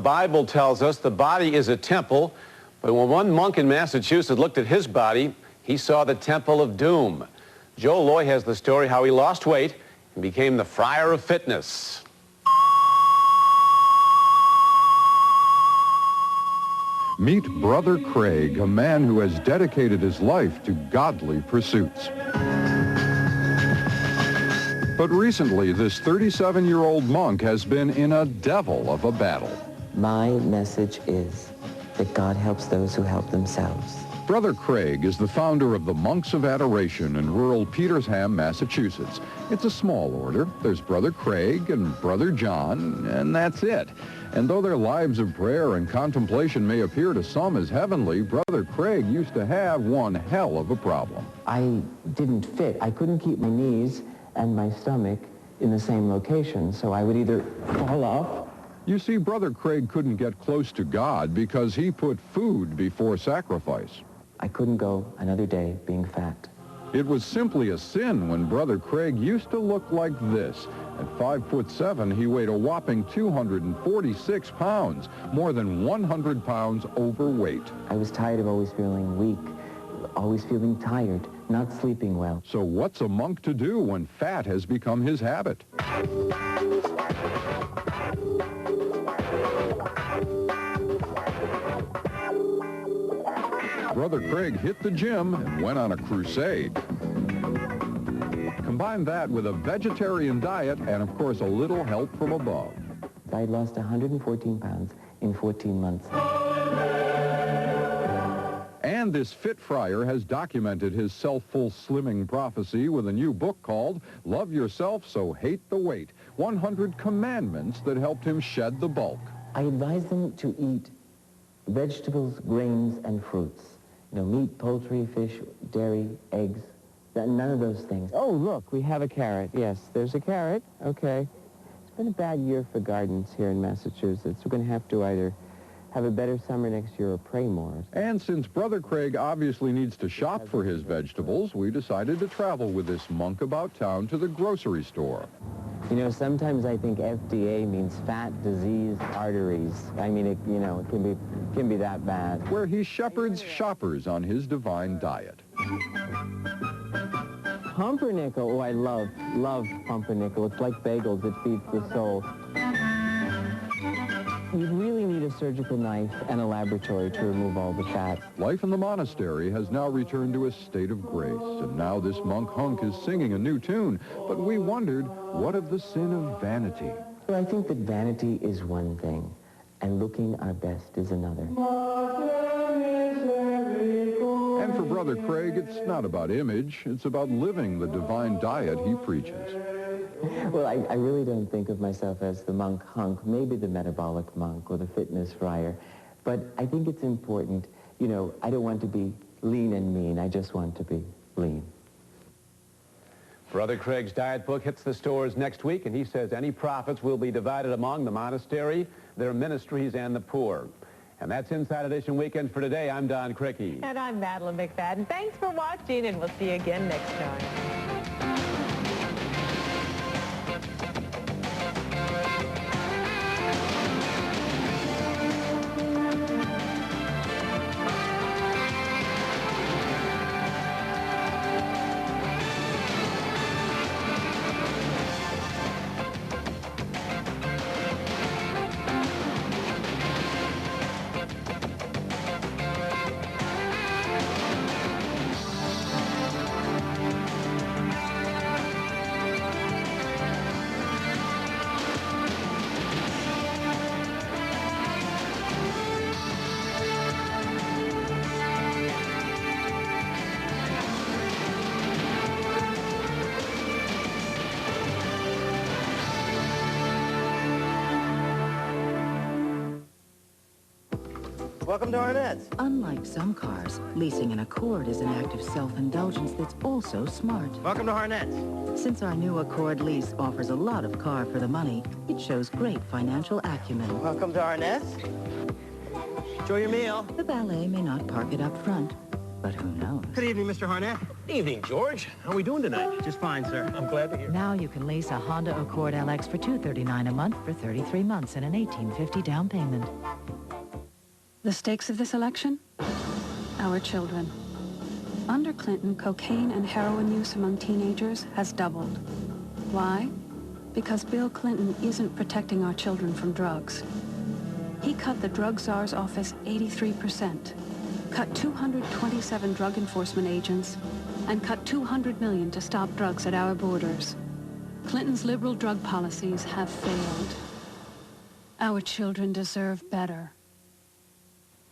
Bible tells us the body is a temple, but when one monk in Massachusetts looked at his body, he saw the temple of doom. Joe Loy has the story how he lost weight and became the friar of fitness. Meet Brother Craig, a man who has dedicated his life to godly pursuits. But recently, this 37-year-old monk has been in a devil of a battle. My message is that God helps those who help themselves. Brother Craig is the founder of the Monks of Adoration in rural Petersham, Massachusetts. It's a small order. There's Brother Craig and Brother John, and that's it. And though their lives of prayer and contemplation may appear to some as heavenly, Brother Craig used to have one hell of a problem. I didn't fit. I couldn't keep my knees and my stomach in the same location, so I would either fall off. You see, Brother Craig couldn't get close to God because he put food before sacrifice. I couldn't go another day being fat. It was simply a sin when Brother Craig used to look like this. At 5'7", he weighed a whopping 246 pounds, more than 100 pounds overweight. I was tired of always feeling weak, always feeling tired, not sleeping well. So what's a monk to do when fat has become his habit? Brother Craig hit the gym and went on a crusade. Combine that with a vegetarian diet and, of course, a little help from above. I lost 114 pounds in 14 months. And this fit friar has documented his self-full slimming prophecy with a new book called Love Yourself So Hate the Weight, 100 Commandments that helped him shed the bulk. I advise them to eat vegetables, grains, and fruits. You know, meat, poultry, fish, dairy, eggs, none of those things. Oh, look, we have a carrot. Yes, there's a carrot. Okay. It's been a bad year for gardens here in Massachusetts. We're going to have to either have a better summer next year or pray more. And since Brother Craig obviously needs to shop for his vegetables, we decided to travel with this monk about town to the grocery store. You know, sometimes I think FDA means fat, disease, arteries. I mean, it can be that bad. Where he shepherds shoppers on his divine diet. Pumpernickel, oh, I love pumpernickel. It's like bagels, it feeds the soul. You really need a surgical knife and a laboratory to remove all the fat. Life in the monastery has now returned to a state of grace, and now this monk hunk is singing a new tune. But we wondered, what of the sin of vanity? Well, I think that vanity is one thing, and looking our best is another. And for Brother Craig, it's not about image, it's about living the divine diet he preaches. Well, I really don't think of myself as the monk hunk, maybe the metabolic monk or the fitness friar. But I think it's important, you know, I don't want to be lean and mean. I just want to be lean. Brother Craig's diet book hits the stores next week, and he says any profits will be divided among the monastery, their ministries, and the poor. And that's Inside Edition Weekend for today. I'm Don Crickey. And I'm Madeline McFadden. Thanks for watching, and we'll see you again next time. Welcome to Arnett's. Unlike some cars, leasing an Accord is an act of self-indulgence that's also smart. Welcome to Arnett's. Since our new Accord lease offers a lot of car for the money, it shows great financial acumen. Welcome to Arnett's. Enjoy your meal. The valet may not park it up front, But who knows? Good evening, Mr. Harnett. Evening, George. How are we doing tonight? Just fine, sir. I'm glad to hear. Now you can lease a Honda Accord LX for $239 a month for 33 months and an $1,850 down payment. The stakes of this election? Our children. Under Clinton, cocaine and heroin use among teenagers has doubled. Why? Because Bill Clinton isn't protecting our children from drugs. He cut the drug czar's office 83%, cut 227 drug enforcement agents, and cut $200 million to stop drugs at our borders. Clinton's liberal drug policies have failed. Our children deserve better.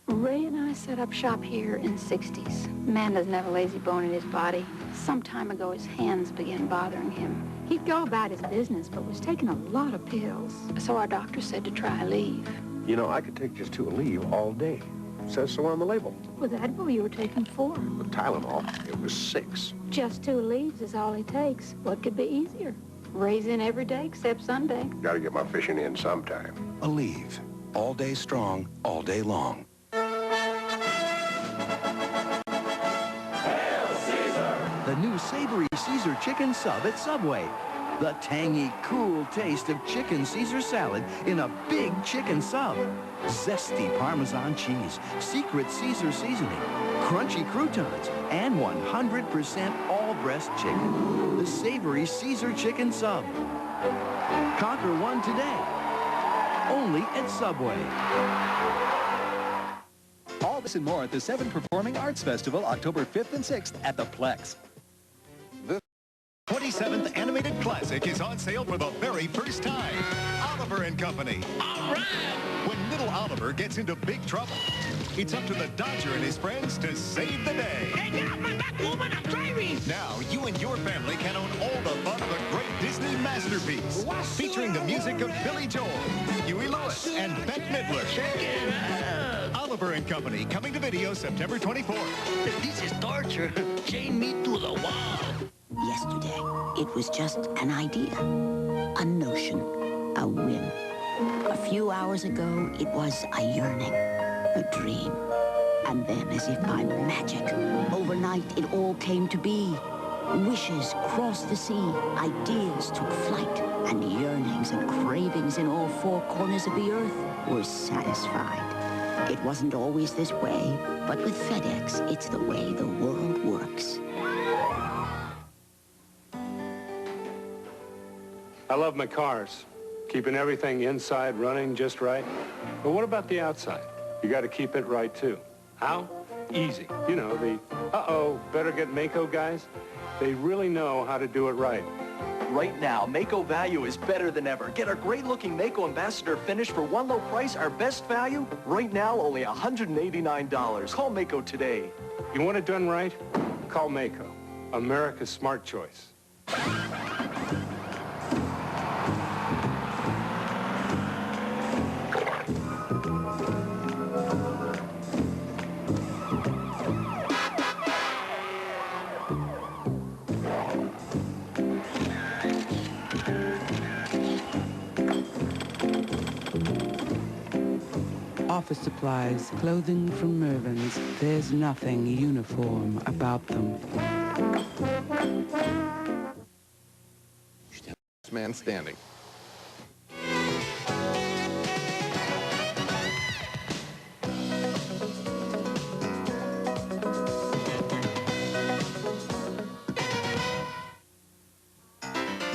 Ray and I set up shop here in the 60s. Man doesn't have a lazy bone in his body. Some time ago, his hands began bothering him. He'd go about his business, but was taking a lot of pills. So our doctor said to try Aleve. You know, I could take just 2 Aleve all day. It says so on the label. With Advil, you were taking 4. With Tylenol, it was 6. Just 2 Aleves is all he takes. What could be easier? Ray's in every day except Sunday. Gotta get my fishing in sometime. Aleve. All day strong, all day long. The new savory Caesar chicken sub at Subway. The tangy, cool taste of chicken Caesar salad in a big chicken sub. Zesty Parmesan cheese, secret Caesar seasoning, crunchy croutons, and 100% all-breast chicken. The savory Caesar chicken sub. Conquer one today. Only at Subway. All this and more at the 7 Performing Arts Festival, October 5th and 6th at the Plex. The 27th Animated Classic is on sale for the very first time. Oliver and Company. All right! When little Oliver gets into big trouble, it's up to the Dodger and his friends to save the day. Hey, now, my back woman, I'm driving! Now, you and your family can own all the fun of a great Disney masterpiece, featuring the music of Billy Joel, Huey Lewis, and Bette Midler. Check it out! Oliver and Company, coming to video September 24th. This is torture. Chain me to the wall. Yesterday, it was just an idea, a notion, a whim. A few hours ago, it was a yearning, a dream. And then, as if by magic, overnight it all came to be. Wishes crossed the sea, ideas took flight, and yearnings and cravings in all 4 corners of the earth were satisfied. It wasn't always this way, but with FedEx, it's the way the world works. I love my cars, keeping everything inside running just right. But what about the outside? You got to keep it right, too. How? Easy. You know, the better get Maaco guys. They really know how to do it right. Right now, Maaco value is better than ever. Get our great-looking Maaco Ambassador finish for one low price, our best value. Right now, only $189. Call Maaco today. You want it done right? Call Maaco, America's smart choice. Office supplies, clothing from Mervyn's. There's nothing uniform about them. Last man standing.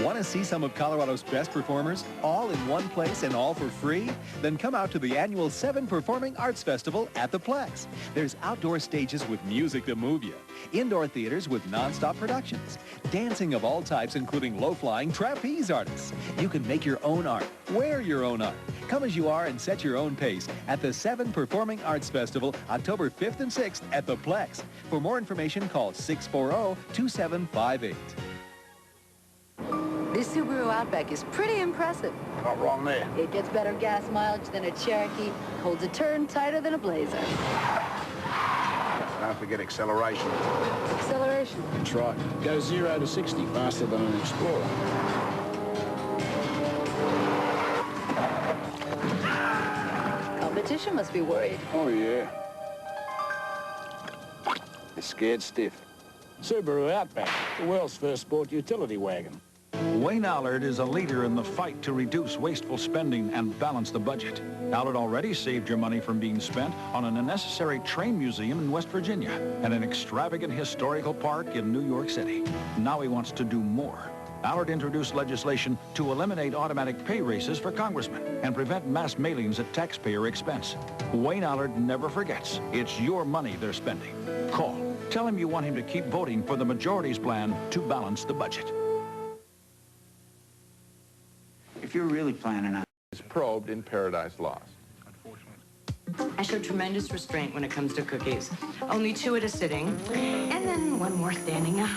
Want to see some of Colorado's best performers, all in one place and all for free? Then come out to the annual 7 Performing Arts Festival at the Plex. There's outdoor stages with music to move you, indoor theaters with non-stop productions, dancing of all types including low-flying trapeze artists. You can make your own art, wear your own art, come as you are and set your own pace at the 7 Performing Arts Festival, October 5th and 6th at the Plex. For more information, call 640-2758. This Subaru Outback is pretty impressive. Not wrong there. It gets better gas mileage than a Cherokee, holds a turn tighter than a Blazer. Don't forget acceleration. Acceleration? That's right. Goes 0 to 60 faster than an Explorer. Competition must be worried. Oh, yeah. is scared stiff. Subaru Outback, the world's first sport utility wagon. Wayne Allard is a leader in the fight to reduce wasteful spending and balance the budget. Allard already saved your money from being spent on an unnecessary train museum in West Virginia and an extravagant historical park in New York City. Now he wants to do more. Allard introduced legislation to eliminate automatic pay raises for congressmen and prevent mass mailings at taxpayer expense. Wayne Allard never forgets. It's your money they're spending. Call. Tell him you want him to keep voting for the majority's plan to balance the budget. If you're really planning on... is probed in Paradise Lost. I show tremendous restraint when it comes to cookies. Only 2 at a sitting, and then 1 more standing up.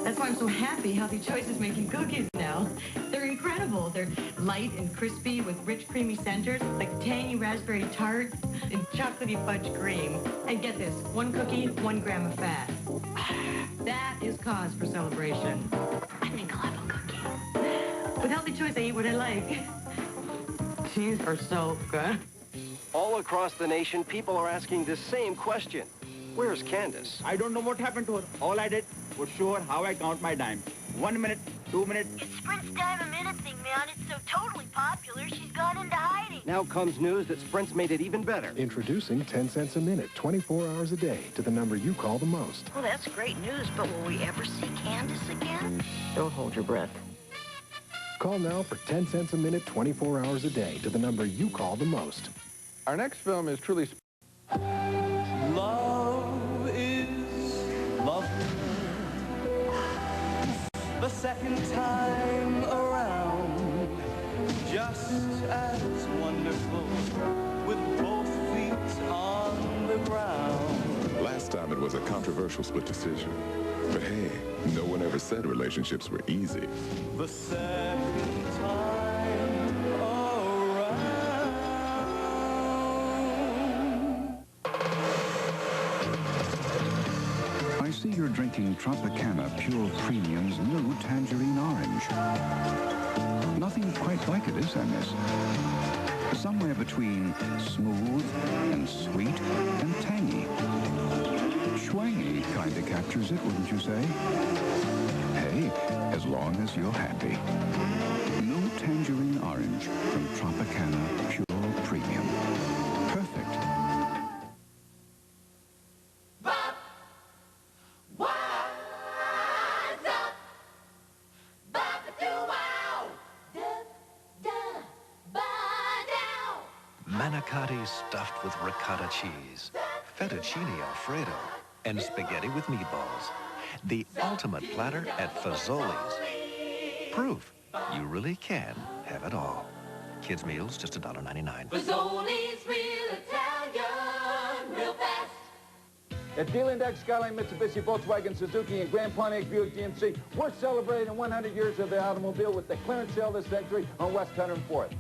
That's why I'm so happy Healthy Choice is making cookies now. They're incredible. They're light and crispy with rich, creamy centers, like tangy raspberry tart and chocolatey fudge cream. And get this, 1 cookie, 1 gram of fat. That is cause for celebration. I think I'll have a cookie. With Healthy Choice, I eat what I like. These are so good. All across the nation, people are asking the same question. Where's Candice? I don't know what happened to her. All I did was show her how I count my dimes. 1 minute, 2 minutes. It's Sprint's dime a minute thing, man. It's so totally popular, she's gone into hiding. Now comes news that Sprint's made it even better. Introducing 10 cents a minute, 24 hours a day, to the number you call the most. Well, that's great news, but will we ever see Candice again? Don't hold your breath. Call now for 10 cents a minute, 24 hours a day, to the number you call the most. Our next film is truly... Love is love. The second time around, just as wonderful, with both feet on the ground. Last time it was a controversial split decision. But hey, no one ever said relationships were easy. The second time around. I see you're drinking Tropicana Pure Premium's new Tangerine Orange. Nothing quite like it, is there, miss? Somewhere between smooth and sweet and tangy. Schwangy kind of captures it, wouldn't you say? Hey, as long as you're happy. New Tangerine Orange from Tropicana Pure Premium. Perfect. Manicotti stuffed with ricotta cheese, fettuccine alfredo, and spaghetti with meatballs. The ultimate platter at Fazoli's. Proof you really can have it all. Kids' meals, just $1.99. Fazoli's real Italian, real fast. At Deal Index, Skyline, Mitsubishi, Suzuki, and Grand Pontiac Buick GMC, we're celebrating 100 years of the automobile with the clearance sale this century on West 104th.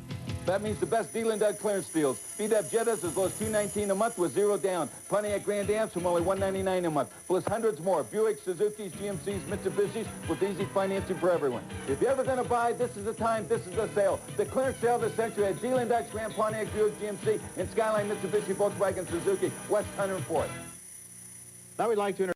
That means the best deal in Doug clearance deals. VW Jettas as low as $219 a month with 0 down. Pontiac Grand Ams from only $199 a month. Plus hundreds more. Buick, Suzuki's, GMC's, Mitsubishi's with easy financing for everyone. If you're ever going to buy, this is the time, this is the sale. The clearance sale this century at Deal Index, Grand Pontiac Buick GMC, and Skyline, Mitsubishi, Volkswagen, Suzuki, West 104th. Now we'd like to